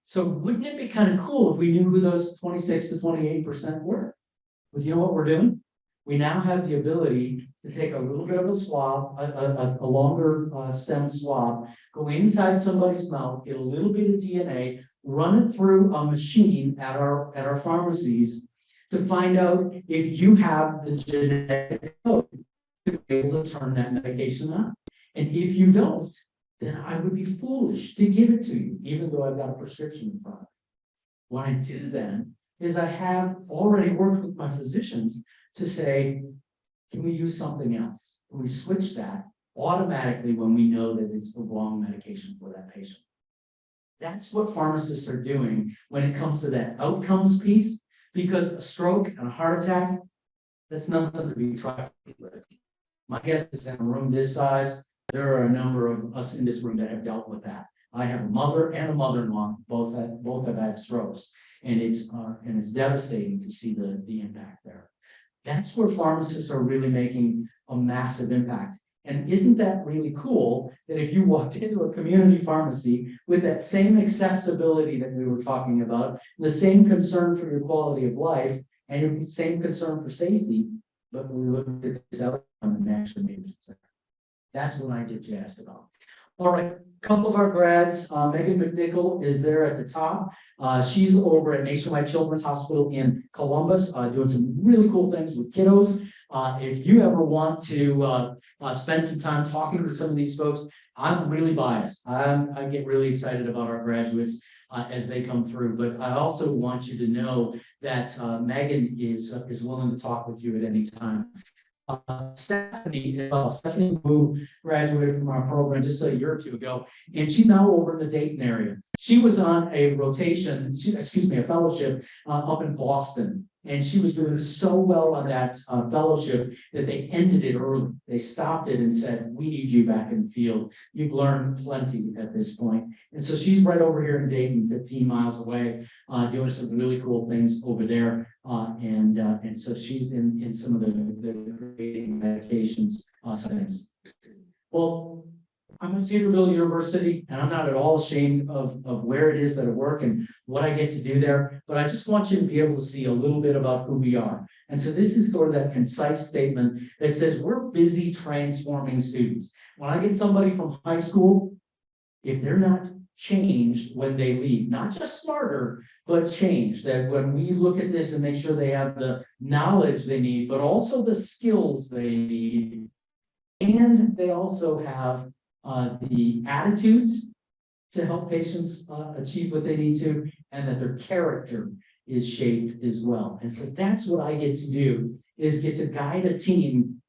So wouldn't it be kind of cool if we knew who those 26 to 28% were? But you know what we're doing? We now have the ability to take a little bit of a swab, a longer stem swab, go inside somebody's mouth, get a little bit of DNA, run it through a machine at our pharmacies to find out if you have the genetic code to be able to turn that medication on. And if you don't, then I would be foolish to give it to you, even though I've got a prescription in front of me. What I do then is I have already worked with my physicians to say, can we use something else? Can we switch that automatically when we know that it's the wrong medication for that patient? That's what pharmacists are doing when it comes to that outcomes piece, because a stroke and a heart attack, that's nothing to be trifled with. My guess is in a room this size, there are a number of us in this room that have dealt with that. I have a mother and a mother-in-law, both have had strokes, and it's devastating to see the impact there. That's where pharmacists are really making a massive impact. And isn't that really cool that if you walked into a community pharmacy with that same accessibility that we were talking about, the same concern for your quality of life, and your same concern for safety, but we looked at this outcome and actually made it success. That's what I get jazzed about. All right, a couple of our grads, Megan McNichol is there at the top. She's over at Nationwide Children's Hospital in Columbus, doing some really cool things with kiddos. If you ever want to spend some time talking with some of these folks, I'm really biased. I get really excited about our graduates as they come through. But I also want you to know that Megan is willing to talk with you at any time. Stephanie Wu graduated from our program just a year or two ago, and she's now over in the Dayton area. She was on a rotation, a fellowship up in Boston, and she was doing so well on that fellowship that they ended it early. They stopped it and said, "We need you back in the field. You've learned plenty at this point." And so she's right over here in Dayton, 15 miles away, doing some really cool things over there. And so she's in some of the creating medications settings. Well, I'm at Cedarville University, and I'm not at all ashamed of where it is that I work and what I get to do there, but I just want you to be able to see a little bit about who we are. And so this is sort of that concise statement that says we're busy transforming students. When I get somebody from high school, if they're not changed when they leave, not just smarter, but changed, that when we look at this and make sure they have the knowledge they need, but also the skills they need, and they also have the attitudes to help patients achieve what they need to, and that their character is shaped as well. And so that's what I get to do, is get to guide a team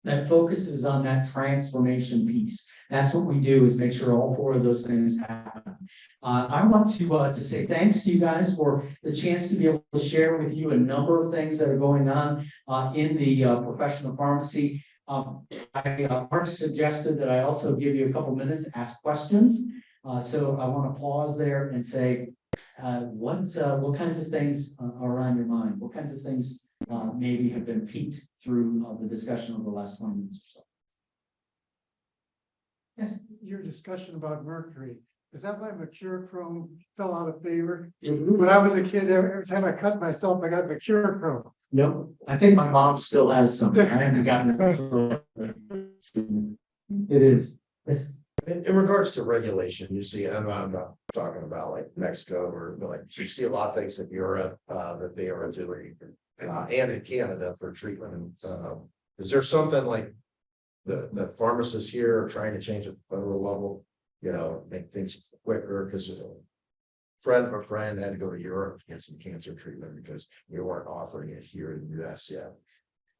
that focuses on that transformation piece. That's what we do, is make sure all four of those things happen. I want to say thanks to you guys for the chance to be able to share with you a number of things that are going on in the professional pharmacy. Mark suggested that I also give you a couple minutes to ask questions. So I want to pause there and say, what kinds of things are on your mind? What kinds of things maybe have been piqued through the discussion over the last 20 minutes or so? Yes. Your discussion about mercury, is that why mercurochrome fell out of favor? It is. When I was a kid, every time I cut myself, I got mercurochrome. No, I think my mom still has some. I haven't gotten it. It is. It's, In regards to regulation, you see, and I'm not talking about like Mexico or like, you see a lot of things in Europe that they are doing. And in Canada for treatment. Is there something like the pharmacists here are trying to change at the federal level? You know, make things quicker, because a friend of a friend had to go to Europe to get some cancer treatment because we weren't offering it here in the US yet.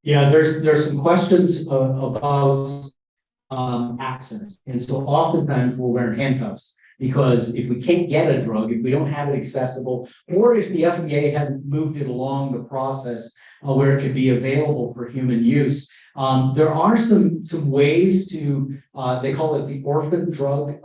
yeah, there's some questions about access. And so oftentimes we're wearing handcuffs, because if we can't get a drug, if we don't have it accessible, or if the FDA hasn't moved it along the process where it could be available for human use, there are some ways to, they call it the orphan drug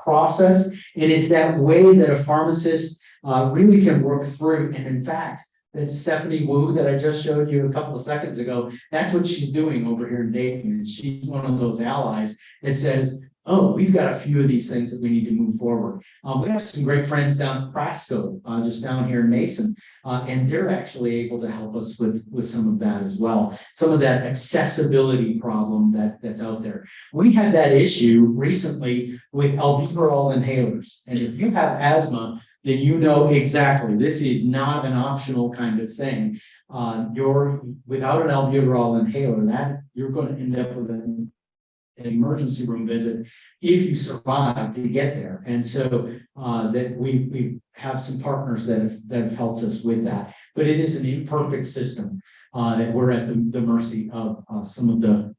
process. It is that way that a pharmacist really can work through. And in fact, that Stephanie Wu that I just showed you a couple of seconds ago, that's what she's doing over here in Dayton. And she's one of those allies that says, oh, we've got a few of these things that we need to move forward. We have some great friends down at Prasco, just down here in Mason, and they're actually able to help us with some of that as well. Some of that accessibility problem that's out there. We had that issue recently with albuterol inhalers. And if you have asthma, then you know exactly this is not an optional kind of thing. You're without an albuterol inhaler, that you're going to end up with an emergency room visit if you survive to get there. And so that we have some partners that have helped us with that. But it is an imperfect system that we're at the mercy of some of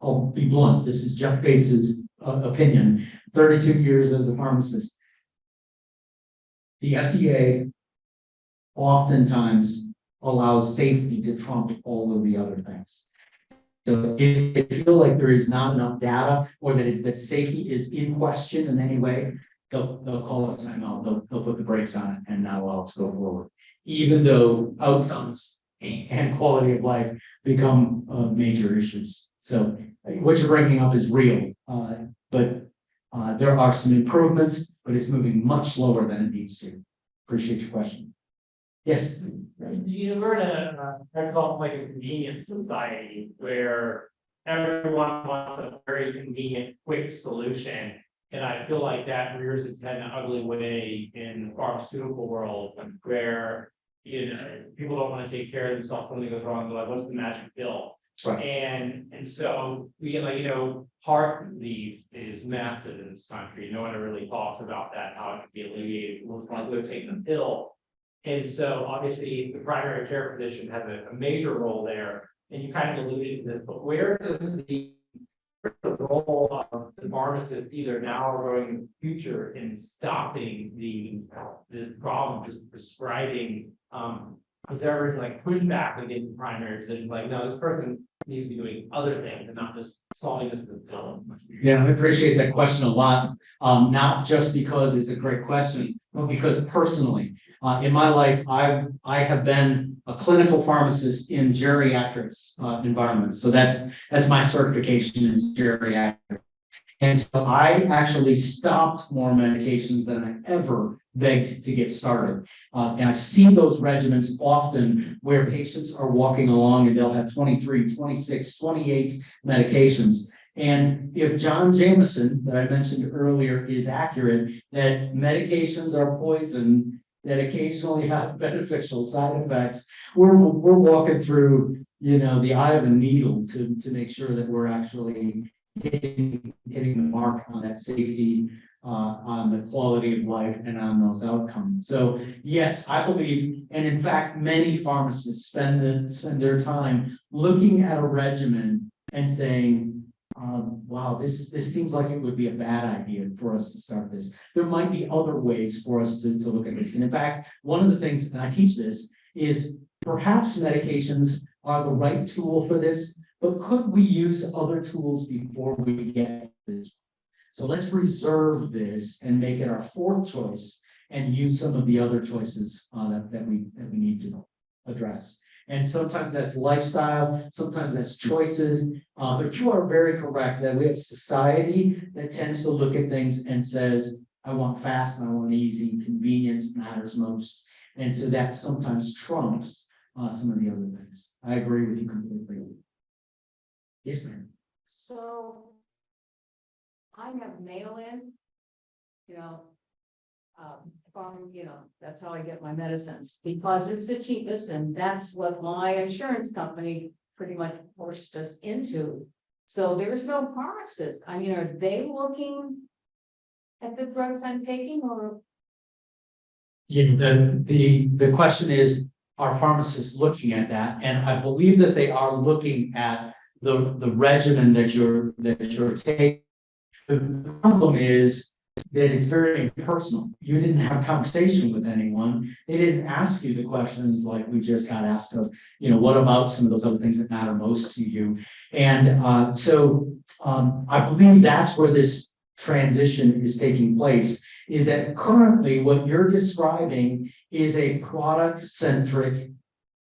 I'll be blunt. This is Jeff Bates's opinion. 32 years as a pharmacist. The FDA oftentimes allows safety to trump all of the other things. So if they feel like there is not enough data, or that safety is in question in any way, they'll call it time out. They'll put the brakes on it and not allow it to go forward, even though outcomes and quality of life become major issues. So what you're bringing up is real, but there are some improvements, but it's moving much slower than it needs to. Appreciate your question. Yes. We're in I call it like a convenience society where everyone wants a very convenient, quick solution. And I feel like that rears its head in an ugly way in the pharmaceutical world where, people don't want to take care of themselves, something goes wrong, they're like, what's the magic pill? Right. And so we get like, heart disease is massive in this country. No one really talks about that, how it can be alleviated. Most likely to take the pill. And so obviously the primary care physician has a major role there. And you kind of alluded to this, but where does the role of the pharmacist either now or going in the future in stopping this problem, just prescribing, is there ever like pushback against the primary physicians, like, no, this person needs to be doing other things and not just solving this with the pill? Yeah, I appreciate that question a lot. Not just because it's a great question, but because personally, in my life, I have been a clinical pharmacist in geriatrics environments. So that's my certification is geriatric. And so I actually stopped more medications than I ever begged to get started. And I've seen those regimens often where patients are walking along and they'll have 23, 26, 28 medications. And if John Jameson, that I mentioned earlier, is accurate, that medications are poison that occasionally have beneficial side effects, we're walking through, the eye of a needle to make sure that we're actually hitting the mark on that safety, on the quality of life and on those outcomes. So yes, I believe, and in fact, many pharmacists spend their time looking at a regimen and saying, wow, this seems like it would be a bad idea for us to start this. There might be other ways for us to look at this. And in fact, one of the things, and I teach this, is perhaps medications are the right tool for this, but could we use other tools before we get to this? So let's reserve this and make it our fourth choice and use some of the other choices that we need to address. And sometimes that's lifestyle, sometimes that's choices. But you are very correct that we have society that tends to look at things and says, I want fast and I want easy, convenience matters most. And so that sometimes trumps some of the other things. I agree with you completely. Yes, ma'am. So I have mail-in, if I'm, that's how I get my medicines because it's the cheapest and that's what my insurance company pretty much forced us into. So there's no pharmacist. I mean, are they looking at the drugs I'm taking or? Yeah, the question is, are pharmacists looking at that? And I believe that they are looking at the regimen that you're taking. The problem is that it's very impersonal. You didn't have a conversation with anyone. They didn't ask you the questions like we just got asked of, what about some of those other things that matter most to you? And so I believe that's where this transition is taking place, is that currently what you're describing is a product-centric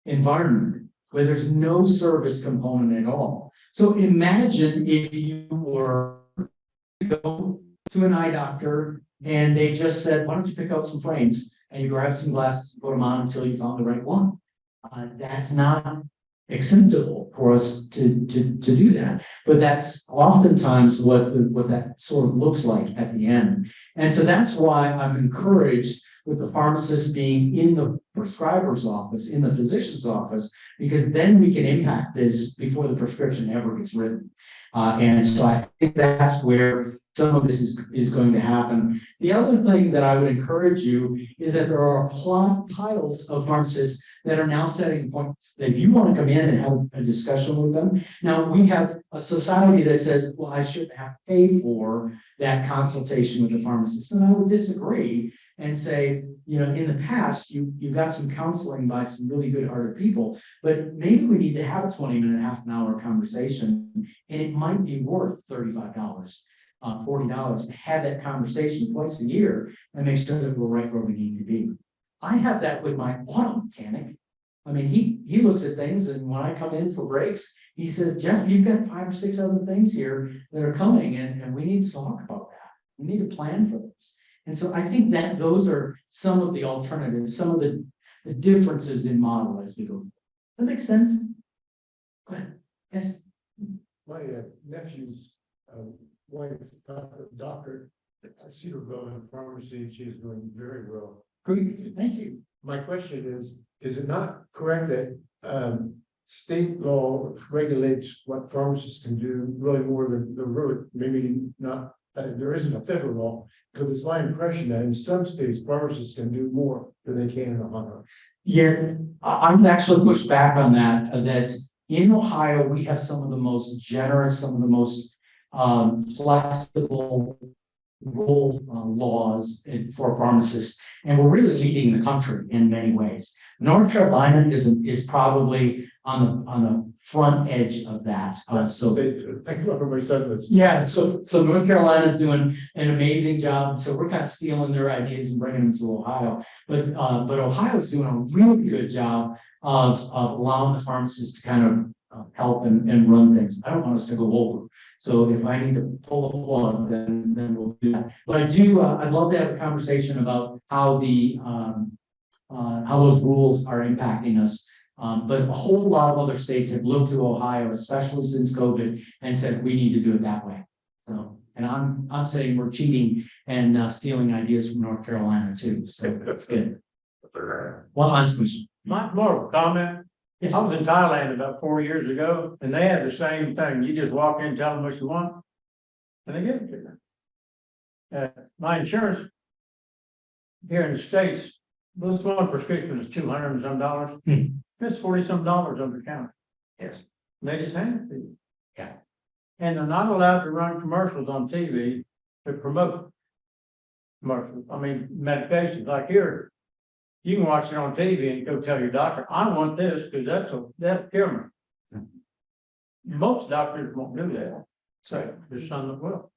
environment where there's no service component at all. So imagine if you were to go to an eye doctor and they just said, why don't you pick out some frames and you grab some glasses and put them on until you found the right one. That's not acceptable for us to do that. But that's oftentimes what that sort of looks like at the end. And so that's why I'm encouraged with the pharmacist being in the prescriber's office, in the physician's office, because then we can impact this before the prescription ever gets written. And so I think that's where some of this is going to happen. The other thing that I would encourage you is that there are piles of pharmacists that are now setting points that if you want to come in and have a discussion with them. Now we have a society that says, well, I shouldn't have to pay for that consultation with the pharmacist. And I would disagree and say, in the past, you got some counseling by some really good-hearted people, but maybe we need to have a 20-minute, half-an-hour conversation, and it might be worth $35, $40 to have that conversation twice a year and make sure that we're right where we need to be. I have that with my auto mechanic. I mean, he looks at things, and when I come in for breaks, he says, Jeff, you've got 5 or 6 other things here that are coming, and we need to talk about that. We need to plan for those. And so I think that those are some of the alternatives, some of the the differences in model as we go. That makes sense? Go ahead. Yes. My nephew's wife, doctor, I see her go in pharmacy and she is doing very well. Great. Thank you. My question is it not correct that state law regulates what pharmacists can do really more than the really, maybe not, there isn't a federal law? Because it's my impression that in some states, pharmacists can do more than they can in Ohio. Yeah, I'm actually pushed back on that, that in Ohio, we have some of the most generous, some of the most flexible rule laws for pharmacists, and we're really leading the country in many ways. North Carolina is probably on the front edge of that. So I grew up in my son was. yeah, so North Carolina's doing an amazing job. So we're kind of stealing their ideas and bringing them to Ohio. But Ohio's doing a really good job of allowing the pharmacists to kind of help and run things. I don't want us to go over. So if I need to pull a plug, then we'll do that. But I'd love to have a conversation about how how those rules are impacting us. But a whole lot of other states have looked to Ohio, especially since COVID, and said, we need to do it that way. So, and I'm saying we're cheating and stealing ideas from North Carolina too. So that's good. One last question. More of a comment. Yes. I was in Thailand about 4 years ago and they had the same thing. You just walk in, tell them what you want. And they give it to you. My insurance here in the States, this one prescription is $200 and some dollars. It's $40 some over the counter. Yes. They just hand it to you. Yeah. And they're not allowed to run commercials on TV to promote commercials. I mean, medications like here. You can watch it on TV and go tell your doctor, I want this because that'll cure me. Most doctors won't do that. So there's some that will.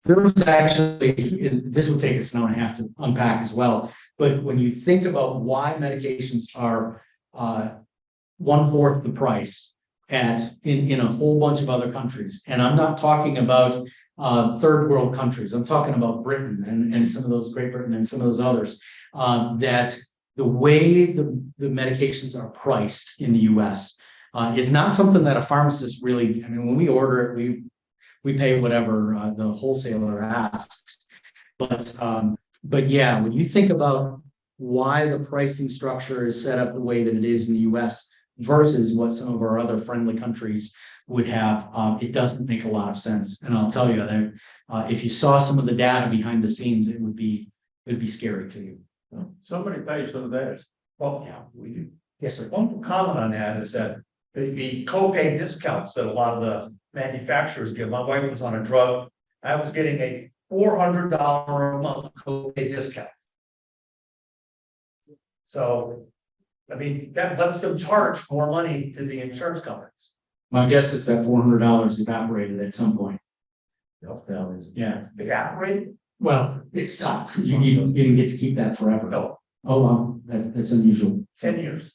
There was actually, this will take us an hour and a half to unpack as well. But when you think about why medications are 1/4 the price in a whole bunch of other countries, and I'm not talking about third world countries, I'm talking about Britain and some of those, Great Britain and some of those others, that the way the medications are priced in the US is not something that a pharmacist really, I mean, when we order it, we pay whatever the wholesaler asks. But yeah, when you think about why the pricing structure is set up the way that it is in the US versus what some of our other friendly countries would have, it doesn't make a lot of sense. And I'll tell you that if you saw some of the data behind the scenes, it would be scary to you. Somebody pays for that. Well, Yeah, we do. yes, sir. One comment on that is that the copay discounts that a lot of the manufacturers give. My wife was on a drug. I was getting a $400 a month copay discount. So, I mean, that lets them charge more money to the insurance companies. My guess is that $400 evaporated at some point. Yeah. Evaporated? Well, it's not. You didn't get to keep that forever. No, Oh, that's unusual. 10 years.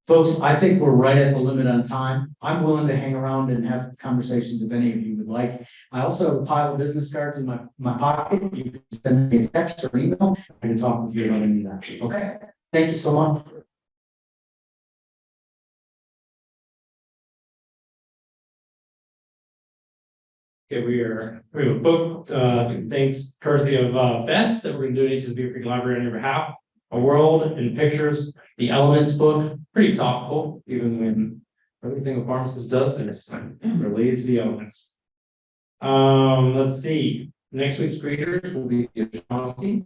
Folks, I think we're right at the limit on time. I'm willing to hang around and have conversations if any of you would like. I also have a pile of business cards in my pocket. You can send me a text or email. I can talk with you about any of that. Okay? Thank you so much. Okay, we have booked, thanks courtesy of Beth, that we're gonna donate to the Beavercreek Library on your behalf. A World in Pictures, the Elements book, pretty topical, even when everything a pharmacist does is related to the elements. Let's see, next week's greeters will be Chauncey.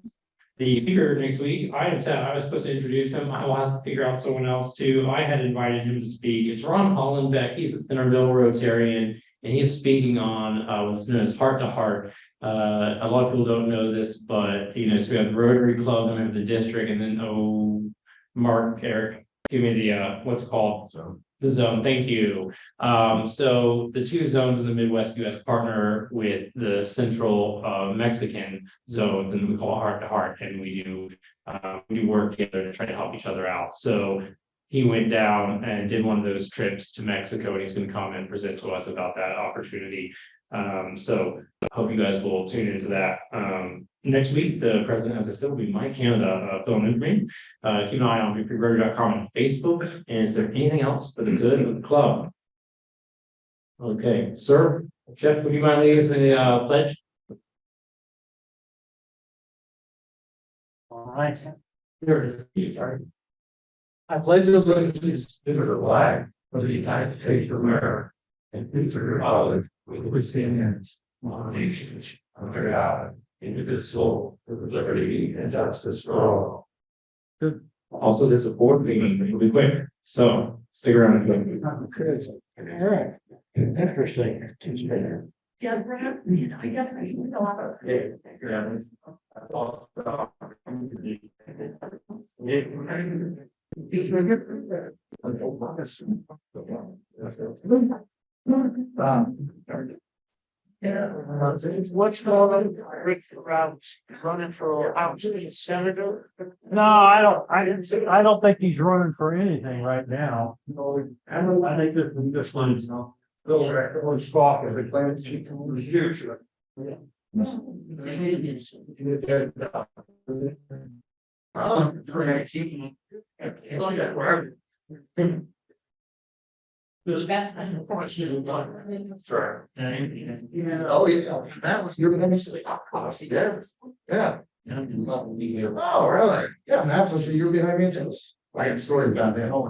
The speaker next week, I was supposed to introduce him. I will have to figure out someone else too. I had invited him to speak. It's Ron Hollenbeck. He's a Centerville Rotarian. And he's speaking on what's known as Heart to Heart. A lot of people don't know this, but so we have the Rotary Club, and we have the district, and then Mark, Eric, give me the what's it called? So the zone. Thank you. So the two zones in the Midwest US partner with the central Mexican zone, and we call it Heart to Heart, and we do work together to try to help each other out. So he went down and did one of those trips to Mexico, and he's going to come and present to us about that opportunity. So I hope you guys will tune into that next week, the president, as I said, will be Mike Canada, filling in for me. Keep an eye on beavercreek.com on Facebook. And is there anything else for the good of the club? Okay, sir, Jeff, would you mind leading us in the pledge? All right. Here it is. Sorry. I pledge allegiance to the flag of the United States of America and to the republic which stands one nation under God, indivisible, with liberty and justice for all. Also, there's a board meeting, it'll be quick, so stick around. And All right. Interesting. Yeah, I guess I see a lot of. What's going on, Rick, around running for senator? No, I don't think he's running for anything right now. No, I think this one's, Bill Reckles talk of the claimants in the future. That's unfortunately done. Sure. Oh, yeah, that was your initially. Yeah. Oh, really? Yeah, that's what you're behind me too. I got a story about that. All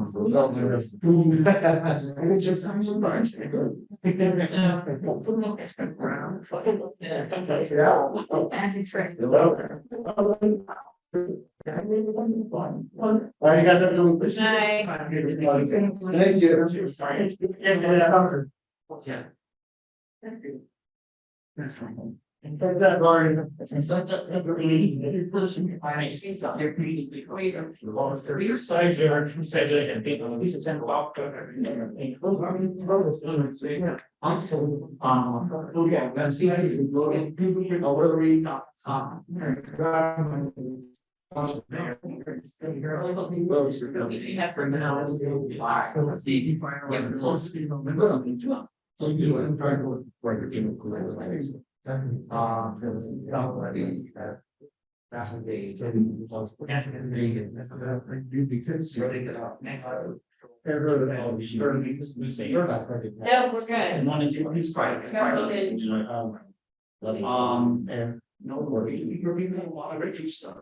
right, you guys have a good one. Thank you. Sorry. Yeah. That Lauren. Your size, you're said it and people, we should send a lot. Okay, I'm seeing how you go in, people, whatever we got. If you have for now, let's see. Yeah, we're good. And one is he's private. And no worry, you're being a lot of rich stuff.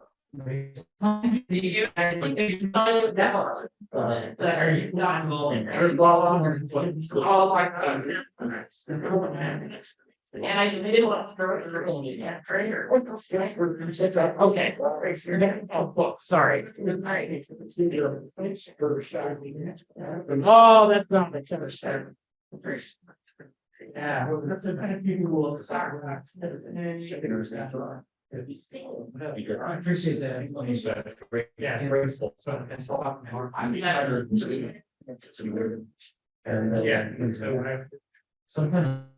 You, I think there's none that one. But are you not going? All like. And I did want to. Yeah, prayer. Okay. Oh, sorry. Oh, that's not the sense. Yeah, that's a kind of people. I appreciate that. Yeah, grateful. So it's a lot more. I mean, and yeah, so sometimes.